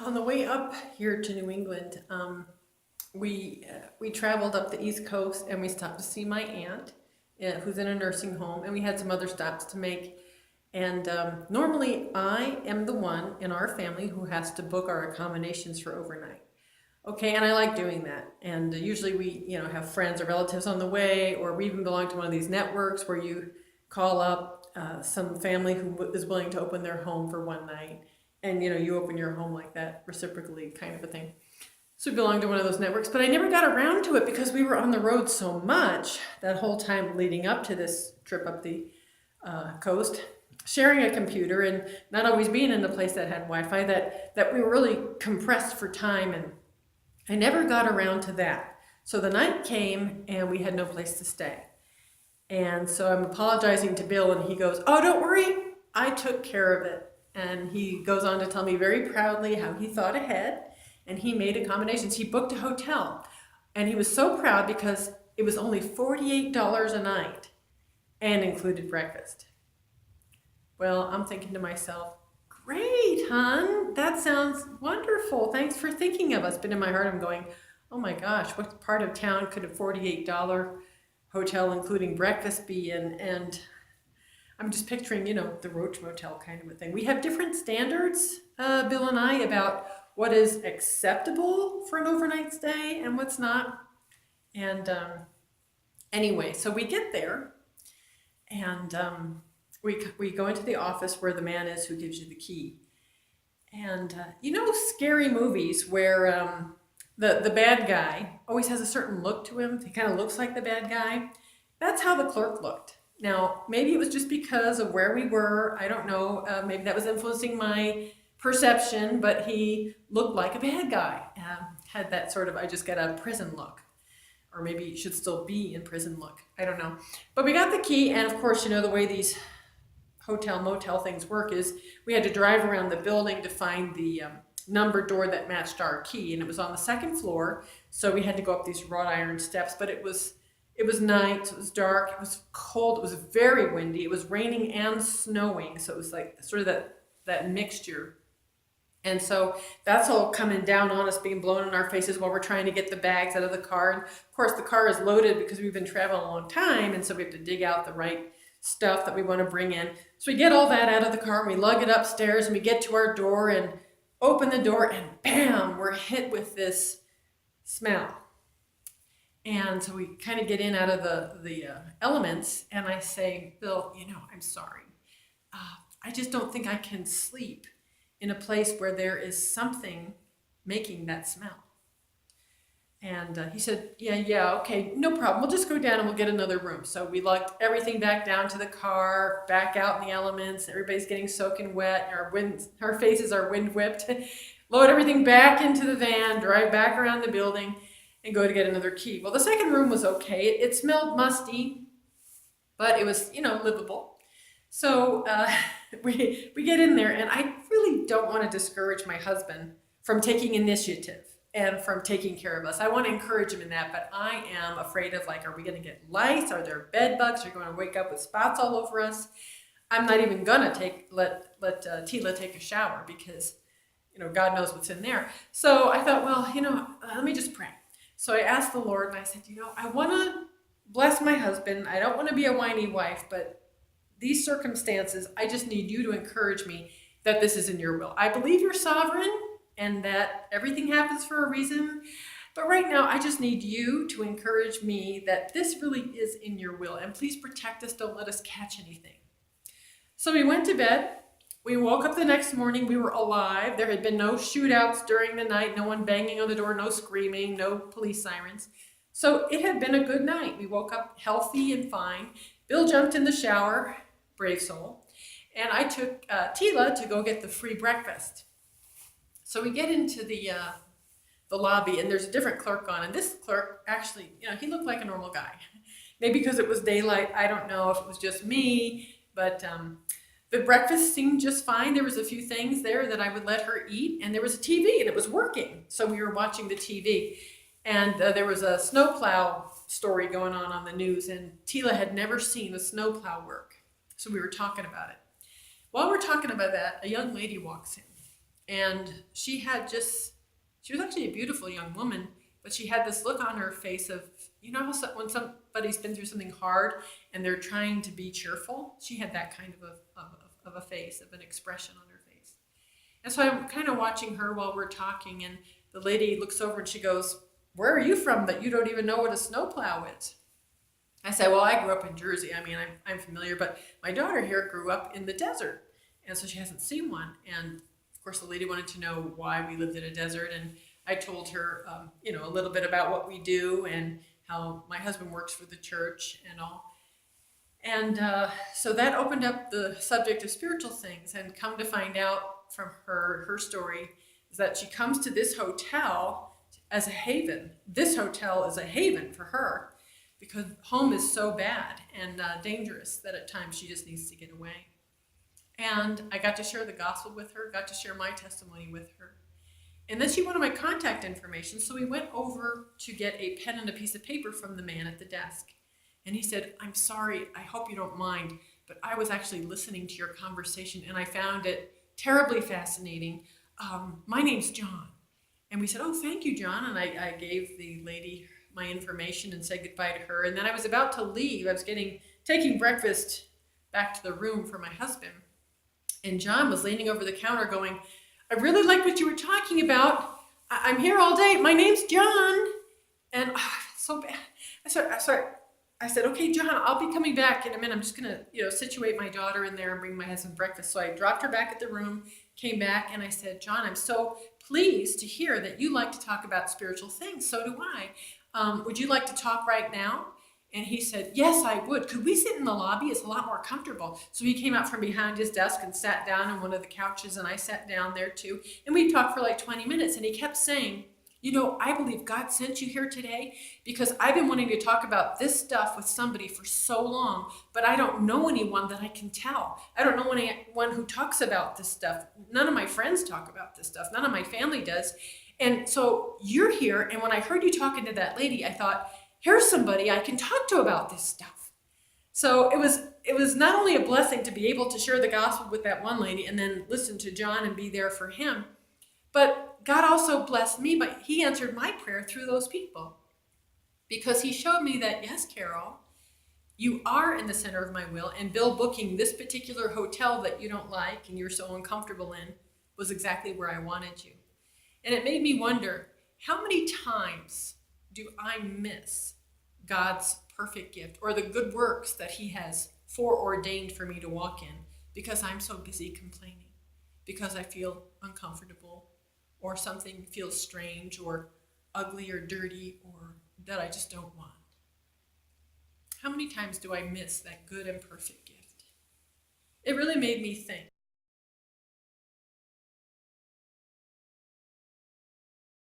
On the way up here to New England, we traveled up the East Coast and we stopped to see my aunt, who's in a nursing home, and we had some other stops to make. And normally, I am the one in our family who has to book our accommodations for overnight. Okay, and I like doing that. And usually we, have friends or relatives on the way, or we even belong to one of these networks where you call up some family who is willing to open their home for one night, and you open your home like that reciprocally, kind of a thing. So we belong to one of those networks, but I never got around to it because we were on the road so much that whole time leading up to this trip up the coast, sharing a computer and not always being in a place that had Wi-Fi, that we were really compressed for time, and I never got around to that. So the night came and we had no place to stay. And so I'm apologizing to Bill, and he goes, "Oh, don't worry, I took care of it." And he goes on to tell me very proudly how he thought ahead and he made accommodations. He booked a hotel, and he was so proud because it was only $48 a night and included breakfast. Well, I'm thinking to myself, great, hon, that sounds wonderful. Thanks for thinking of us. But in my heart, I'm going, oh my gosh, what part of town could a $48 hotel including breakfast be in? And I'm just picturing, the Roach Motel kind of a thing. We have different standards, Bill and I, about what is acceptable for an overnight stay and what's not. And anyway, so we get there, and we go into the office where the man is who gives you the key. And scary movies where the bad guy always has a certain look to him. He kind of looks like the bad guy. That's how the clerk looked. Now, maybe it was just because of where we were. I don't know. Maybe that was influencing my perception, but he looked like a bad guy. Had that sort of, I just got out of prison look. Or maybe he should still be in prison look. I don't know. But we got the key, and of course, the way these hotel motel things work is we had to drive around the building to find the number door that matched our key, and it was on the second floor, so we had to go up these wrought iron steps. But it was night, so it was dark, it was cold, it was very windy, it was raining and snowing, so it was like sort of that mixture. And so that's all coming down on us, being blown in our faces while we're trying to get the bags out of the car. And of course, the car is loaded because we've been traveling a long time, and so we have to dig out the right stuff that we want to bring in. So we get all that out of the car, and we lug it upstairs, and we get to our door and open the door, and bam, we're hit with this smell. And so we kind of get in out of the elements, and I say, Bill, I'm sorry. I just don't think I can sleep in a place where there is something making that smell. And he said, yeah, okay, no problem. We'll just go down and we'll get another room. So we lugged everything back down to the car, back out in the elements. Everybody's getting soaking wet. Our faces are wind whipped. Load everything back into the van, drive back around the building, and go to get another key. Well, the second room was okay. It smelled musty, but it was, livable. So we get in there, and I really don't want to discourage my husband from taking initiative and from taking care of us. I want to encourage him in that, but I am afraid of, are we going to get lice? Are there bed bugs? Are we going to wake up with spots all over us? I'm not even going to let Tila take a shower because, God knows what's in there. So I thought, well, let me just pray. So I asked the Lord, and I said, I want to bless my husband. I don't want to be a whiny wife, but these circumstances, I just need you to encourage me that this is in your will. I believe you're sovereign and that everything happens for a reason. But right now, I just need you to encourage me that this really is in your will. And please protect us. Don't let us catch anything. So we went to bed. We woke up the next morning. We were alive. There had been no shootouts during the night, no one banging on the door, no screaming, no police sirens. So it had been a good night. We woke up healthy and fine. Bill jumped in the shower, brave soul, and I took Tila to go get the free breakfast. So we get into the lobby, and there's a different clerk on, and this clerk actually, he looked like a normal guy. Maybe because it was daylight, I don't know if it was just me, but the breakfast seemed just fine. There was a few things there that I would let her eat, and there was a TV, and it was working. So we were watching the TV, and there was a snowplow story going on the news, and Tila had never seen a snowplow work. So we were talking about it. While we're talking about that, a young lady walks in, And she was actually a beautiful young woman, but she had this look on her face of, you know, how when somebody's been through something hard and they're trying to be cheerful? She had that kind of a face, of an expression on her face. And so I'm kind of watching her while we're talking, and the lady looks over and she goes, "Where are you from that you don't even know what a snowplow is?" I said, "Well, I grew up in Jersey. I mean, I'm familiar, but my daughter here grew up in the desert, and so she hasn't seen one." And of course, the lady wanted to know why we lived in a desert, and I told her, a little bit about what we do and how my husband works for the church and all. And so that opened up the subject of spiritual things, and come to find out from her story is that she comes to this hotel as a haven. This hotel is a haven for her because home is so bad and dangerous that at times she just needs to get away. And I got to share the gospel with her, got to share my testimony with her. And then she wanted my contact information, so we went over to get a pen and a piece of paper from the man at the desk. And he said, "I'm sorry, I hope you don't mind, but I was actually listening to your conversation and I found it terribly fascinating. My name's John." And we said, "Oh, thank you, John." And I gave the lady my information and said goodbye to her. And then I was about to leave. I was taking breakfast back to the room for my husband. And John was leaning over the counter going, "I really like what you were talking about. I'm here all day. My name's John." And so bad. I said, "Okay, John, I'll be coming back in a minute. I'm just going to, situate my daughter in there and bring my husband breakfast." So I dropped her back at the room, came back, and I said, "John, I'm so pleased to hear that you like to talk about spiritual things. So do I. Would you like to talk right now?" And he said, "Yes, I would. Could we sit in the lobby? It's a lot more comfortable." So he came out from behind his desk and sat down on one of the couches, and I sat down there too. And we talked for like 20 minutes, and he kept saying, "I believe God sent you here today because I've been wanting to talk about this stuff with somebody for so long, but I don't know anyone that I can tell. I don't know anyone who talks about this stuff. None of my friends talk about this stuff. None of my family does. And so you're here, and when I heard you talking to that lady, I thought, here's somebody I can talk to about this stuff." So it was not only a blessing to be able to share the gospel with that one lady and then listen to John and be there for him, but God also blessed me, but he answered my prayer through those people because he showed me that, yes, Carol, you are in the center of my will, and Bill booking this particular hotel that you don't like and you're so uncomfortable in was exactly where I wanted you. And it made me wonder, how many times do I miss God's perfect gift or the good works that he has foreordained for me to walk in because I'm so busy complaining, because I feel uncomfortable, or something feels strange or ugly or dirty or that I just don't want? How many times do I miss that good and perfect gift? It really made me think.